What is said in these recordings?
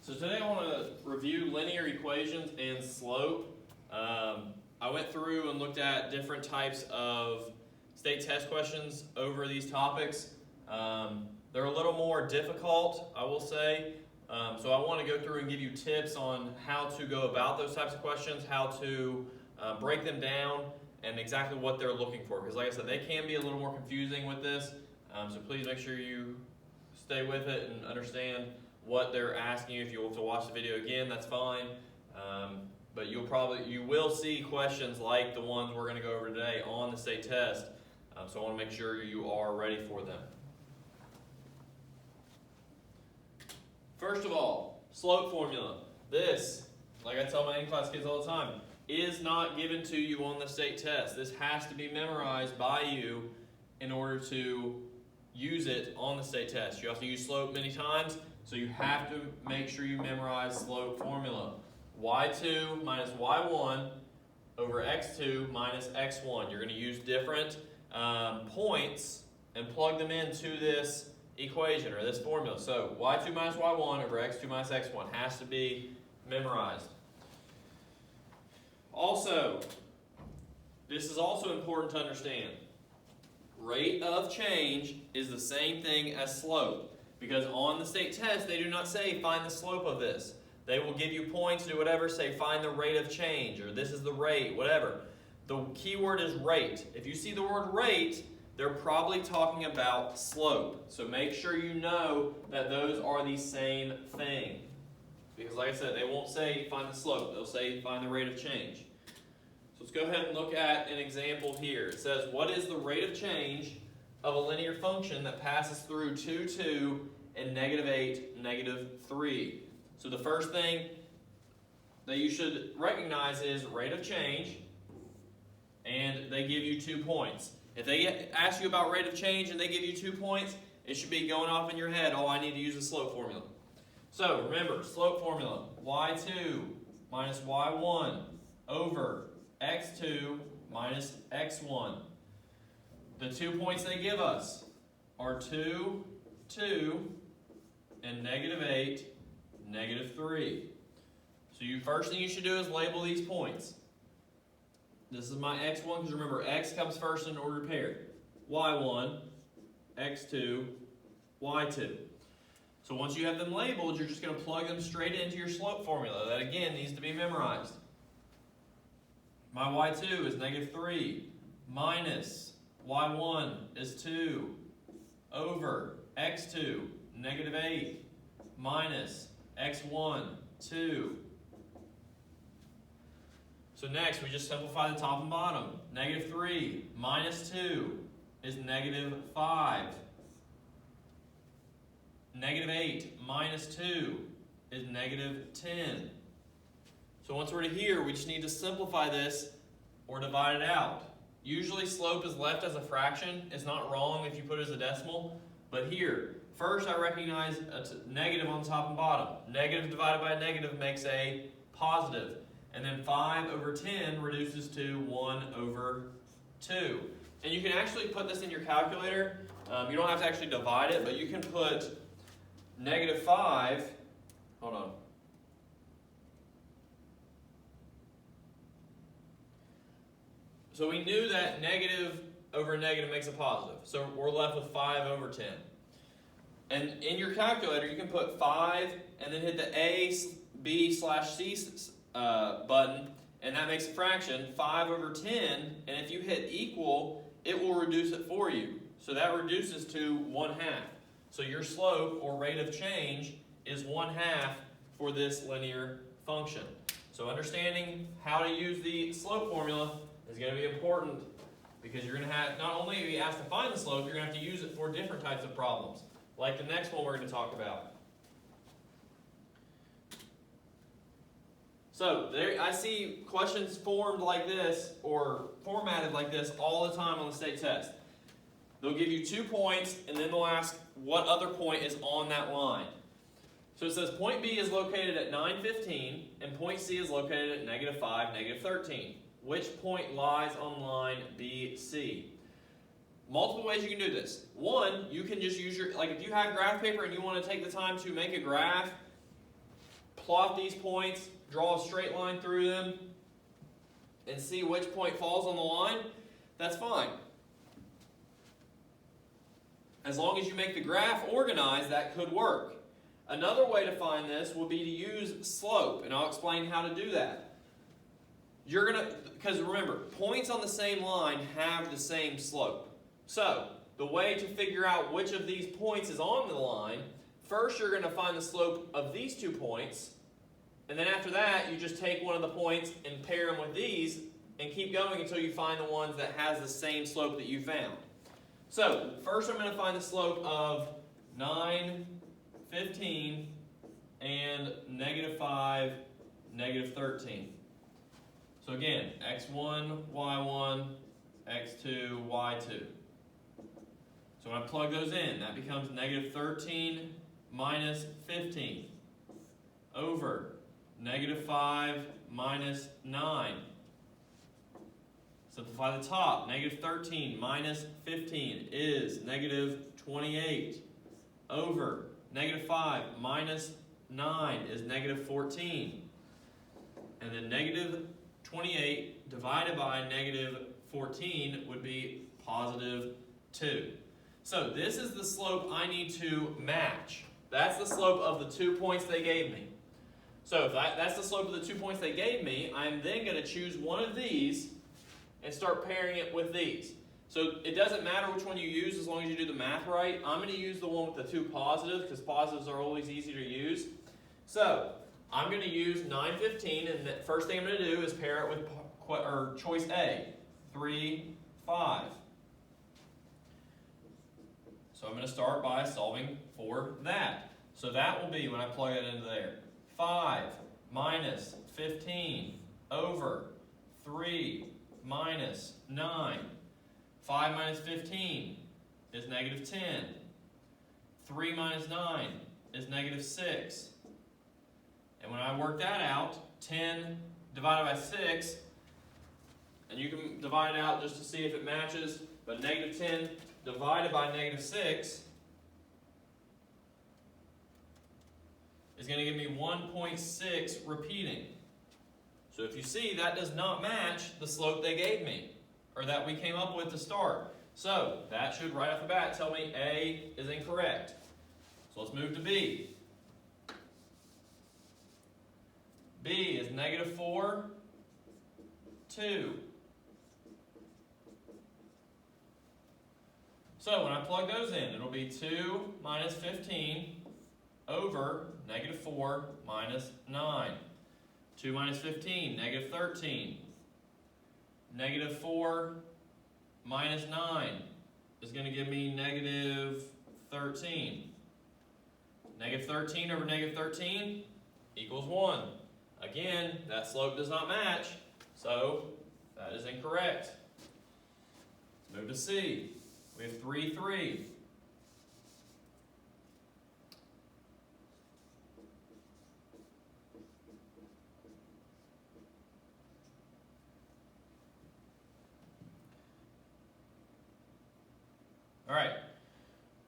So today I want to review linear equations and slope. I went through and looked at different types of state test questions over these topics. They're a little more difficult, I will say. So I want to go through and give you tips on how to go about those types of questions, how to break them down, and exactly what they're looking for. Because like I said, they can be a little more confusing with this. So please make sure you stay with it and understand what they're asking you. If you want to watch the video again, that's fine. But you will see questions like the ones we're going to go over today on the state test. So I want to make sure you are ready for them. First of all, slope formula. This, like I tell my in-class kids all the time, is not given to you on the state test. This has to be memorized by you in order to use it on the state test. You have to use slope many times, so you have to make sure you memorize slope formula. y2 minus y1 over x2 minus x1. You're going to use different points and plug them into this equation or this formula. So y2 minus y1 over x2 minus x1 has to be memorized. Also, this is also important to understand. Rate of change is the same thing as slope, because on the state test they do not say find the slope of this. They will give you points, do whatever, say find the rate of change, or this is the rate, whatever. The key word is rate. If you see the word rate, they're probably talking about slope. So make sure you know that those are the same thing. Because like I said, they won't say find the slope, they'll say find the rate of change. So let's go ahead and look at an example here. It says, what is the rate of change of a linear function that passes through 2, 2, and -8, -3? So the first thing that you should recognize is rate of change, and they give you 2 points. If they ask you about rate of change and they give you 2 points, it should be going off in your head, oh, I need to use the slope formula. So remember, slope formula, y2 minus y1 over x2 minus x1. The 2 points they give us are 2, 2, and -8, -3. So first thing you should do is label these points. This is my x1, because remember, x comes first in ordered pair. y1, x2, y2. So once you have them labeled, you're just going to plug them straight into your slope formula. That, again, needs to be memorized. My y2 is -3 minus y1 is 2 over x2, -8 minus x1, 2. So next, we just simplify the top and bottom. -3 minus 2 is -5. -8 minus 2 is -10. So once we're to here, we just need to simplify this or divide it out. Usually slope is left as a fraction. It's not wrong if you put it as a decimal. But here, first I recognize a negative on top and bottom. Negative divided by a negative makes a positive. And then 5 over 10 reduces to 1 over 2. And you can actually put this in your calculator. You don't have to actually divide it, but you can put -5, hold on. So we knew that negative over negative makes a positive. So we're left with 5 over 10. And in your calculator, you can put 5 and then hit the A, B, /C button, and that makes a fraction, 5 over 10, and if you hit equal, it will reduce it for you. So that reduces to 1/2. So your slope or rate of change is 1/2 for this linear function. So understanding how to use the slope formula is going to be important, because you're going to have, not only be asked to find the slope, you're going to have to use it for different types of problems, like the next one we're going to talk about. So there, I see questions formed like this or formatted like this all the time on the state test. They'll give you 2 points, and then they'll ask what other point is on that line. So it says point B is located at 915, and point C is located at -5, -13. Which point lies on line BC? Multiple ways you can do this. One, you can just use your, like if you have graph paper and you want to take the time to make a graph, plot these points, draw a straight line through them, and see which point falls on the line, that's fine. As long as you make the graph organized, that could work. Another way to find this would be to use slope, and I'll explain how to do that. Because remember, points on the same line have the same slope. So, the way to figure out which of these points is on the line, first you're going to find the slope of these 2 points, and then after that, you just take one of the points and pair them with these, and keep going until you find the ones that has the same slope that you found. So, first I'm going to find the slope of 9, 15, and -5, -13. So again, x1, y1, x2, y2. So when I plug those in, that becomes -13 minus 15 over -5 minus 9. Simplify the top. -13 minus 15 is -28 over -5 minus 9 is -14. And then -28 divided by -14 would be +2. So this is the slope I need to match. That's the slope of the 2 points they gave me. So if that's the slope of the 2 points they gave me, I'm then going to choose one of these and start pairing it with these. So it doesn't matter which one you use as long as you do the math right. I'm going to use the one with the 2 positives because positives are always easy to use. So I'm going to use 9, 15, and the first thing I'm going to do is pair it with choice A, 3, 5. So I'm going to start by solving for that. So that will be, when I plug it into there, 5 minus 15 over 3 minus 9. 5 minus 15 is -10. 3 minus 9 is -6. And when I work that out, 10 divided by 6, and you can divide it out just to see if it matches, but -10 divided by -6 is going to give me 1.6 repeating. So if you see, that does not match the slope they gave me, or that we came up with to start. So that should right off the bat tell me A is incorrect. So let's move to B. B is -4, 2. So when I plug those in, it'll be 2 minus 15 over -4 minus 9. 2 minus 15, -13. -4 minus 9 is going to give me -13. -13 over -13 equals 1. Again, that slope does not match, so that is incorrect. Let's move to C. We have 3, 3. All right,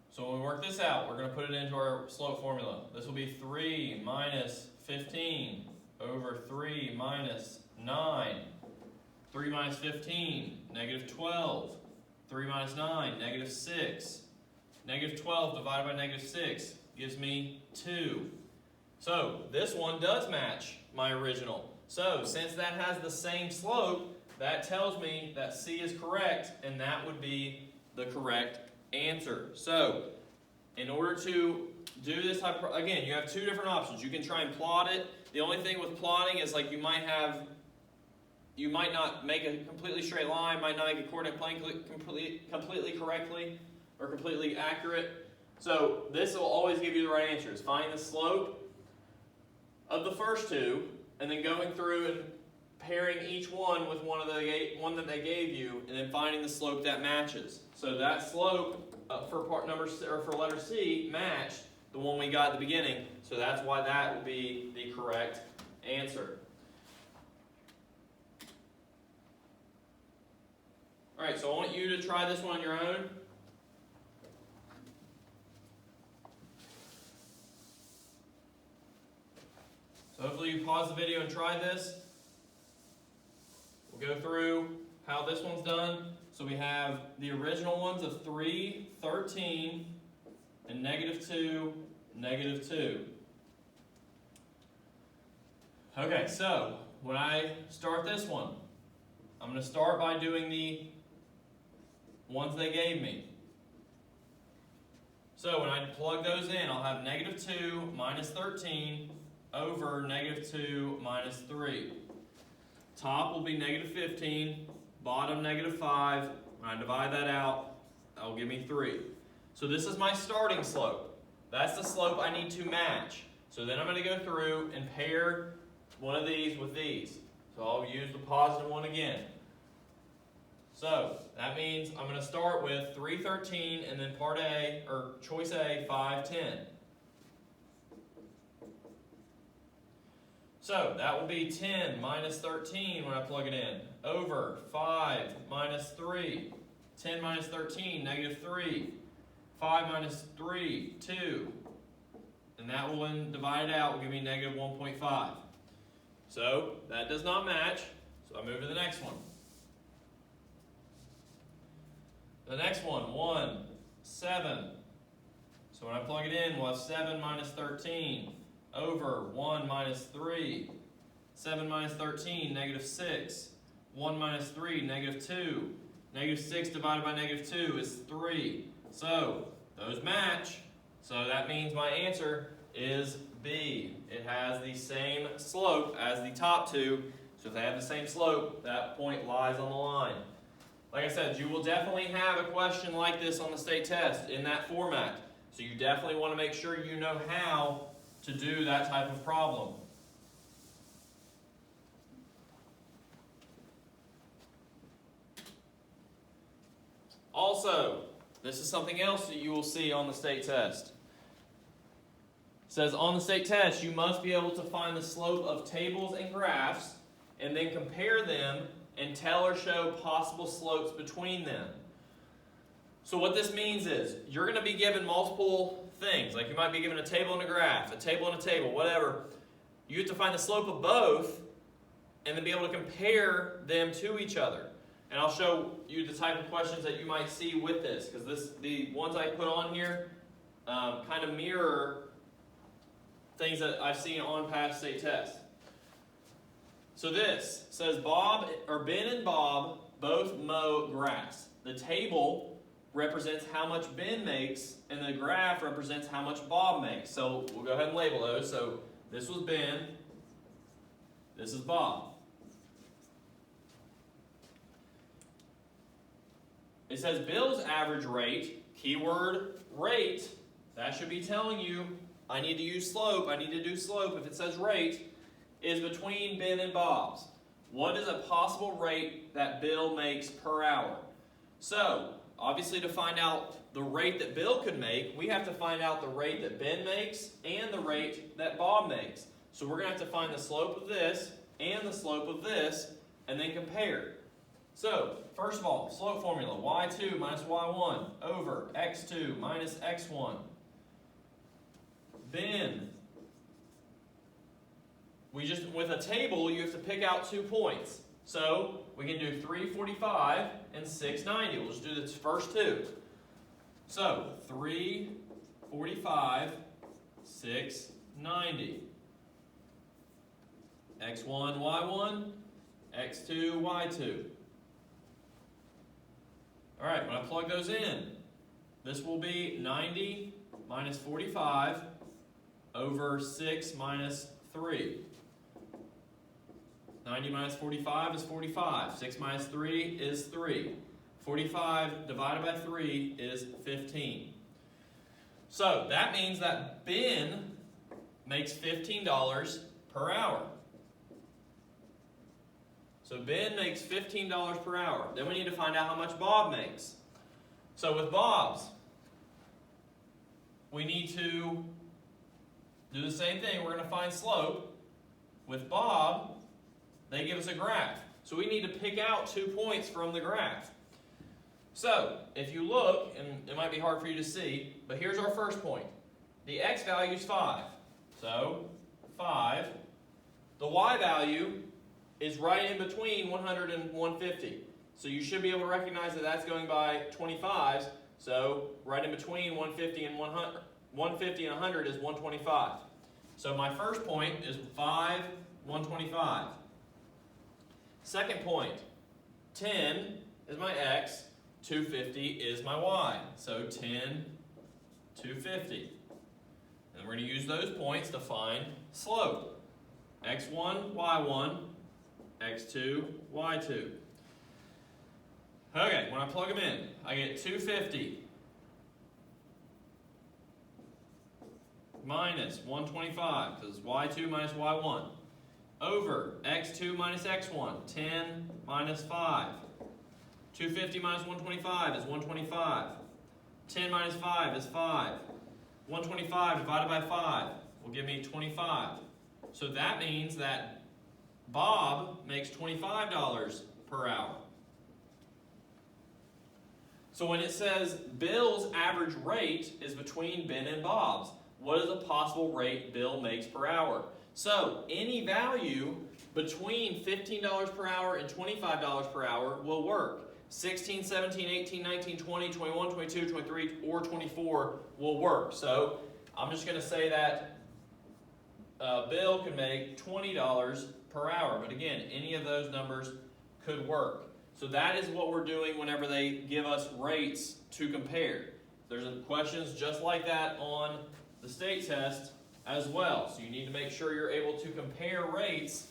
so when we work this out, we're going to put it into our slope formula. This will be 3 minus 15 over 3 minus 9. 3 minus 15, -12. 3 minus 9, -6. -12 divided by -6 gives me 2. So this one does match my original. So since that has the same slope, that tells me that C is correct, and that would be the correct answer. So in order to do this, again, you have 2 different options. You can try and plot it. The only thing with plotting is like you might not make a completely straight line, might not make a coordinate plane completely correctly or completely accurate. So this will always give you the right answers. Find the slope of the first 2, and then going through and pairing each one with one that they gave you, and then finding the slope that matches. So that slope for letter C matched the one we got at the beginning. So that's why that would be the correct answer. All right, so I want you to try this one on your own. So you pause the video and try this, we'll go through how this one's done. So we have the original ones of 3, 13, and -2, -2. Okay, so when I start this one, I'm going to start by doing the ones they gave me. So when I plug those in, I'll have -2 minus 13 over -2 minus 3. Top will be -15, bottom -5. When I divide that out, that will give me 3. So this is my starting slope. That's the slope I need to match. So then I'm going to go through and pair one of these with these. So I'll use the positive one again. So that means I'm going to start with 3, 13, and then part A, or choice A, 5, 10. So that will be 10 minus 13 when I plug it in, over 5 minus 3. 10 minus 13, -3. 5 minus 3, 2. And that will, when divided out, will give me -1.5. So that does not match, so I move to the next one. The next one, 1, 7. So when I plug it in, we'll have 7 minus 13 over 1 minus 3. 7 minus 13, -6. 1 minus 3, -2. -6 divided by -2 is 3. So those match. So that means my answer is B. It has the same slope as the top two. So if they have the same slope, that point lies on the line. Like I said, you will definitely have a question like this on the state test in that format. So you definitely want to make sure you know how to do that type of problem. Also, this is something else that you will see on the state test. It says on the state test, you must be able to find the slope of tables and graphs and then compare them and tell or show possible slopes between them. So what this means is, you're going to be given multiple things. Like you might be given a table and a graph, a table and a table, whatever. You have to find the slope of both and then be able to compare them to each other. And I'll show you the type of questions that you might see with this, because the ones I put on here kind of mirror things that I've seen on past state tests. So this says Ben and Bob both mow grass. The table represents how much Ben makes, and the graph represents how much Bob makes. So we'll go ahead and label those. So this was Ben, this is Bob. It says Bill's average rate, keyword rate, that should be telling you I need to use slope, I need to do slope. If it says rate, is between Ben and Bob's. What is a possible rate that Bill makes per hour? So, obviously to find out the rate that Bill could make, we have to find out the rate that Ben makes and the rate that Bob makes. So we're going to have to find the slope of this and the slope of this and then compare. So, first of all, slope formula, y2 minus y1 over x2 minus x1. Ben, with a table, you have to pick out 2 points. So, we can do 345 and 690. We'll just do the first two. So, 345, 690. x1, y1, x2, y2. Alright, when I plug those in, this will be 90 minus 45 over 6 minus 3. 90 minus 45 is 45. 6 minus 3 is 3. 45 divided by 3 is 15. So that means that Ben makes $15 per hour. So Ben makes $15 per hour. Then we need to find out how much Bob makes. So with Bob's, we need to do the same thing. We're going to find slope. With Bob, they give us a graph. So we need to pick out 2 points from the graph. So if you look, and it might be hard for you to see, but here's our first point. The x value is 5. So 5 The y value is right in between 100 and 150. So you should be able to recognize that that's going by 25s. So right in between 150 and 100, 150 and 100 is 125. So my first point is 5, 125. Second point, 10 is my x, 250 is my y. So 10, 250. And we're going to use those points to find slope. x1, y1, x2, y2. Okay, when I plug them in, I get 250 minus 125, because it's y2 minus y1, over x2 minus x1, 10 minus 5. 250 minus 125 is 125. 10 minus 5 is 5. 125 divided by 5 will give me 25. So that means that Bob makes $25 per hour. So when it says Bill's average rate is between Ben and Bob's, what is a possible rate Bill makes per hour? So any value between $15 per hour and $25 per hour will work. 16, 17, 18, 19, 20, 21, 22, 23, or 24 will work. So I'm just going to say that Bill could make $20 per hour. But again, any of those numbers could work. So that is what we're doing whenever they give us rates to compare. There's questions just like that on the state test as well. So you need to make sure you're able to compare rates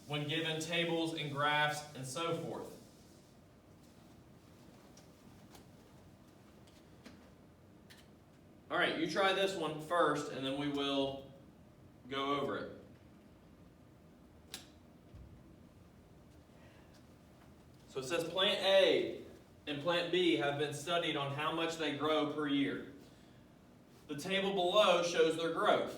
when given tables and graphs and so forth. All right, you try this one first, and then we will go over it. So it says plant A and plant B have been studied on how much they grow per year. The table below shows their growth.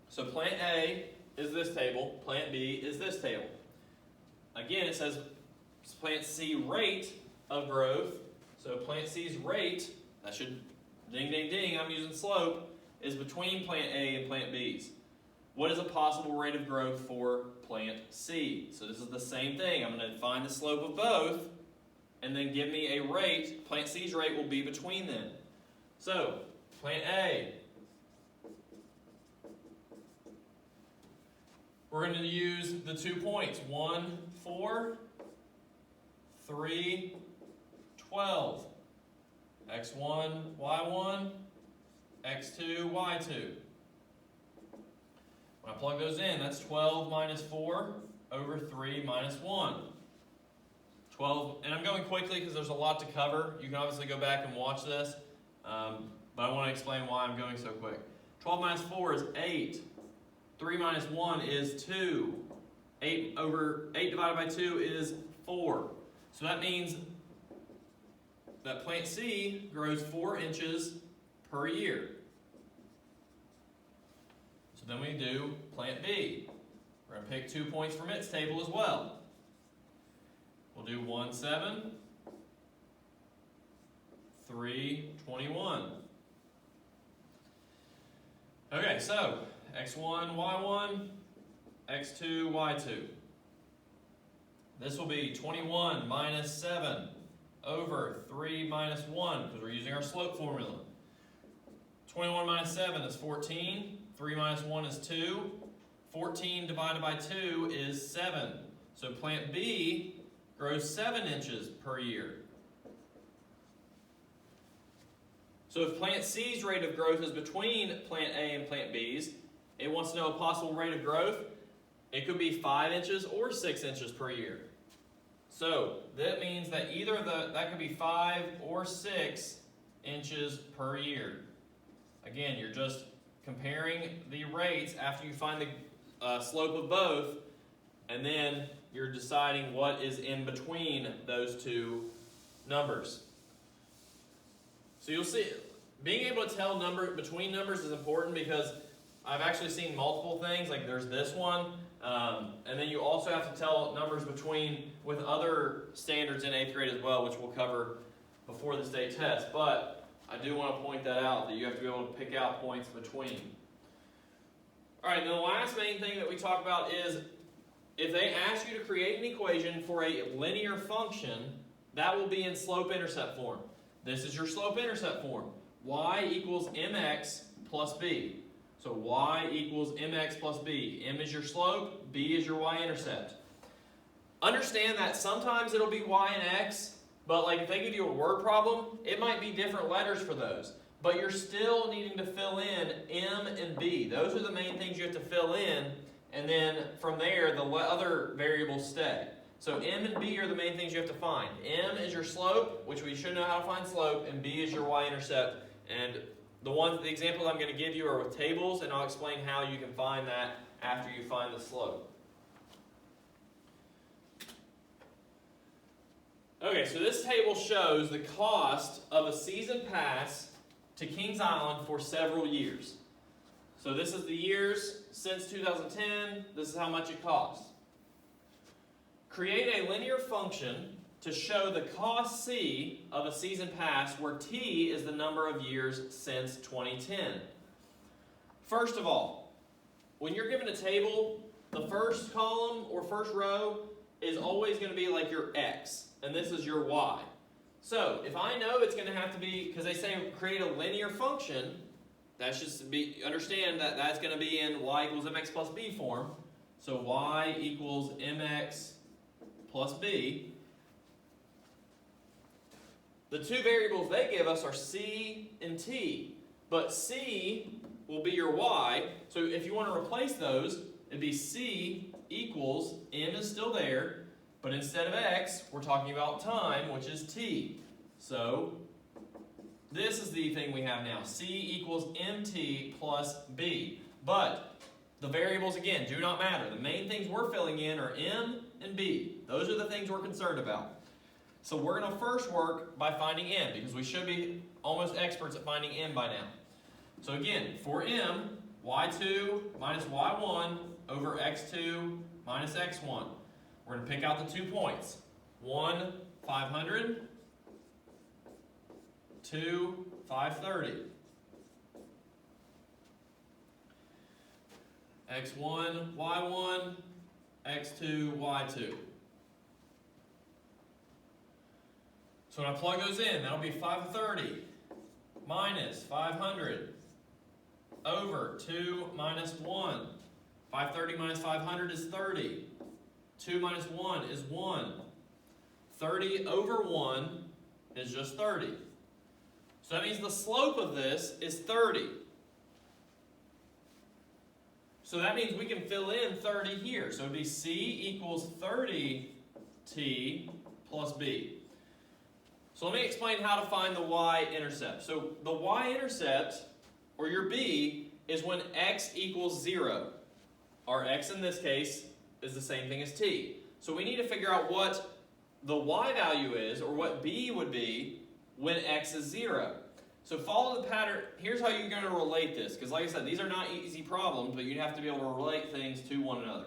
So plant A is this table, plant B is this table. Again, it says plant C rate of growth. So plant C's rate, that should, ding, ding, ding, I'm using slope, is between plant A and plant B's. What is a possible rate of growth for plant C? So this is the same thing. I'm going to find the slope of both and then give me a rate. Plant C's rate will be between them. So, plant A. We're going to use the 2 points. 1, 4, 3, 12. x1, y1, x2, y2. When I plug those in, that's 12 minus 4 over 3 minus 1. 12, and I'm going quickly because there's a lot to cover. You can obviously go back and watch this, but I want to explain why I'm going so quick. 12 minus 4 is 8. 3 minus 1 is 2. 8 divided by 2 is 4. So that means that plant C grows 4 inches per year. So then we do plant B. We're going to pick 2 points from its table as well. We'll do 1, 7, 3, 21. Okay, so x1, y1, x2, y2. This will be 21 minus 7 over 3 minus 1, because we're using our slope formula. 21 minus 7 is 14. 3 minus 1 is 2. 14 divided by 2 is 7. So plant B grows 7 inches per year. So if plant C's rate of growth is between plant A and plant B's, it wants to know a possible rate of growth. It could be 5 inches or 6 inches per year. So that means that either that could be 5 or 6 inches per year. Again, you're just comparing the rates after you find the slope of both, and then you're deciding what is in between those two numbers. So you'll see, being able to tell between numbers is important because I've actually seen multiple things, like there's this one, and then you also have to tell numbers between with other standards in 8th grade as well, which we'll cover before the state test. But I do want to point that out, that you have to be able to pick out points between. Alright, and the last main thing that we talk about is if they ask you to create an equation for a linear function, that will be in slope-intercept form. This is your slope-intercept form. Y equals mx plus b. So y equals mx plus b. M is your slope, b is your y-intercept. Understand that sometimes it'll be y and x, but like if they give you a word problem, it might be different letters for those. But you're still needing to fill in m and b. Those are the main things you have to fill in, and then from there, the other variables stay. So m and b are the main things you have to find. M is your slope, which we should know how to find slope, and b is your y-intercept. And the examples I'm going to give you are with tables, and I'll explain how you can find that after you find the slope. Okay, so this table shows the cost of a season pass to Kings Island for several years. So this is the years since 2010. This is how much it costs. Create a linear function to show the cost C of a season pass where T is the number of years since 2010. First of all, when you're given a table, the first column or first row is always going to be like your X, and this is your Y. So if I know it's going to have to be, because they say create a linear function, that should be, understand that that's going to be in y equals mx plus b form. So y equals mx plus b. The two variables they give us are c and t, but c will be your y. So if you want to replace those, it'd be c equals, m is still there, but instead of x, we're talking about time, which is t. So this is the thing we have now. C equals mt plus b. But the variables, again, do not matter. The main things we're filling in are m and b. Those are the things we're concerned about. So we're going to first work by finding m, because we should be almost experts at finding m by now. So again, for m, y2 minus y1 over x2 minus x1. We're going to pick out the 2 points. 1, 500. 2, 530. x1, y1, x2, y2. So when I plug those in, that'll be 530 minus 500 over 2 minus 1. 530 minus 500 is 30. 2 minus 1 is 1. 30 over 1 is just 30. So that means the slope of this is 30. So that means we can fill in 30 here. So it would be C equals 30t plus b. So let me explain how to find the y-intercept. So the y-intercept, or your b, is when x equals 0. Our x in this case is the same thing as t. So we need to figure out what the y value is, or what b would be, when x is 0. So follow the pattern. Here's how you're going to relate this, because like I said, these are not easy problems, but you have to be able to relate things to one another.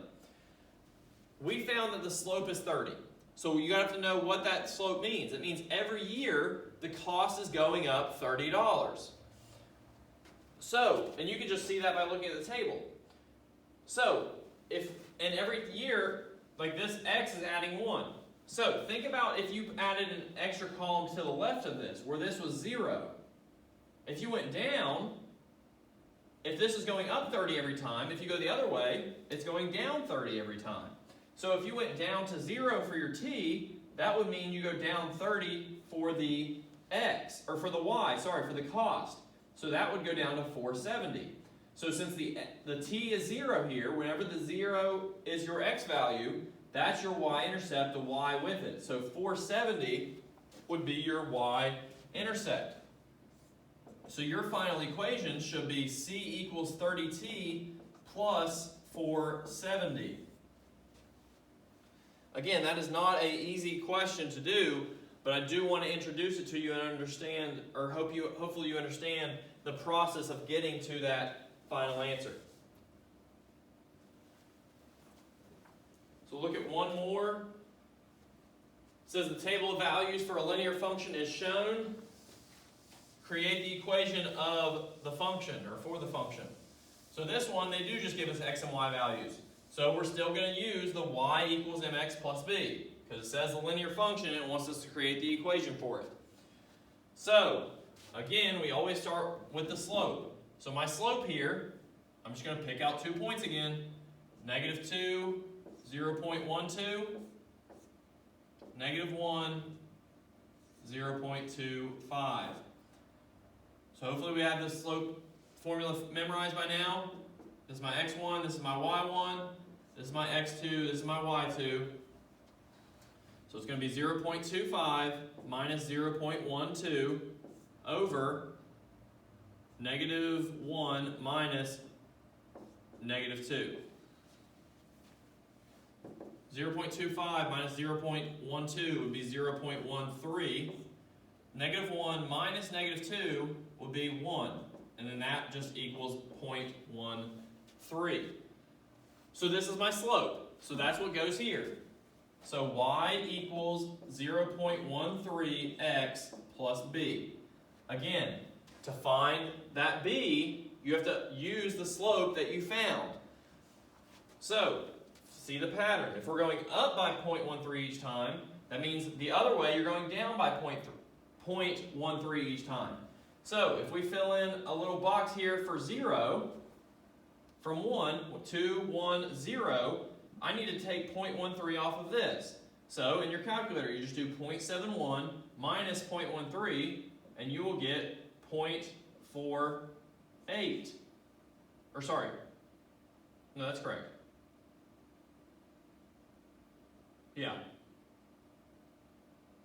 We found that the slope is 30. So you have to know what that slope means. It means every year the cost is going up $30. So, and you can just see that by looking at the table. So, if in every year, like this x is adding 1. So think about if you added an extra column to the left of this, where this was 0. If you went down, if this is going up 30 every time, if you go the other way, it's going down 30 every time. So if you went down to 0 for your t, that would mean you go down 30 for the x, or for the y, sorry, for the cost. So that would go down to 470. So since the t is 0 here, whenever the 0 is your x value, that's your y-intercept, the y with it. So 470 would be your y-intercept. So your final equation should be c equals 30t plus 470. Again, that is not an easy question to do, but I do want to introduce it to you and understand, or hopefully you understand the process of getting to that final answer. So look at one more. It says the table of values for a linear function is shown. Create the equation of the function, or for the function. So this one, they do just give us x and y values. So we're still going to use the y equals mx plus b, because it says a linear function and it wants us to create the equation for it. So, again, we always start with the slope. So my slope here, I'm just going to pick out 2 points again. -2, 0.12, -1, 0.25. So hopefully we have this slope formula memorized by now. This is my x1, this is my y1, this is my x2, this is my y2. So it's going to be 0.25 minus 0.12 over -1 minus -2. 0.25 minus 0.12 would be 0.13. -1 minus -2 would be 1. And then that just equals 0.13. So this is my slope. So that's what goes here. So y equals 0.13x plus b. Again, to find that b, you have to use the slope that you found. So, see the pattern. If we're going up by 0.13 each time, that means the other way you're going down by 0.13 each time. So, if we fill in a little box here for 0, from 1, 2, 1, 0, I need to take 0.13 off of this. So, in your calculator, you just do 0.71 minus 0.13, and you will get 0.48. Or sorry, no, that's correct. Yeah.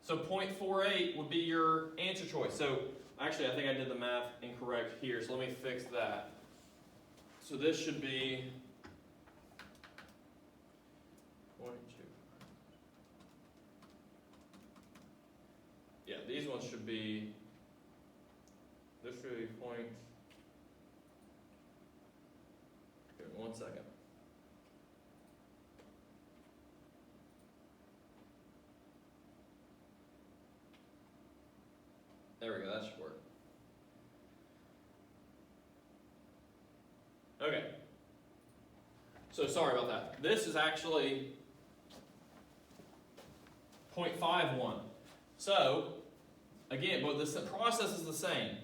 So 0.48 would be your answer choice. So actually, I think I did the math incorrect here, so let me fix that. So this should be 0.2. Yeah, these ones should be, this should be point, give me 1 second. There we go, that should work. Okay. So sorry about that. This is actually 0.51. So, again, but the process is the same.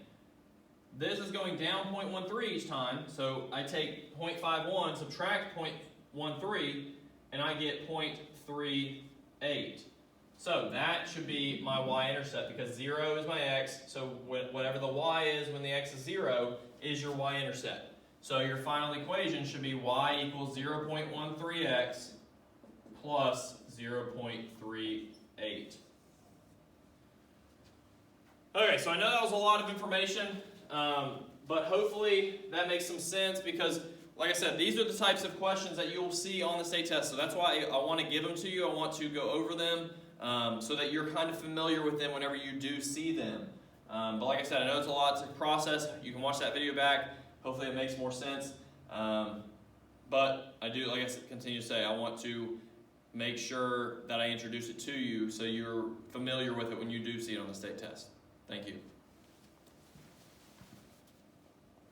This is going down 0.13 each time, so I take 0.51, subtract 0.13, and I get 0.38. So that should be my y-intercept, because 0 is my x, so whatever the y is when the x is 0 is your y-intercept. So your final equation should be y equals 0.13x plus 0.38. Okay, so I know that was a lot of information, but hopefully that makes some sense, because like I said, these are the types of questions that you'll see on the state test. So that's why I want to give them to you. I want to go over them so that you're kind of familiar with them whenever you do see them. But like I said, I know it's a lot to process. You can watch that video back. Hopefully it makes more sense. But I do, like I said, continue to say, I want to make sure that I introduce it to you so you're familiar with it when you do see it on the state test. Thank you.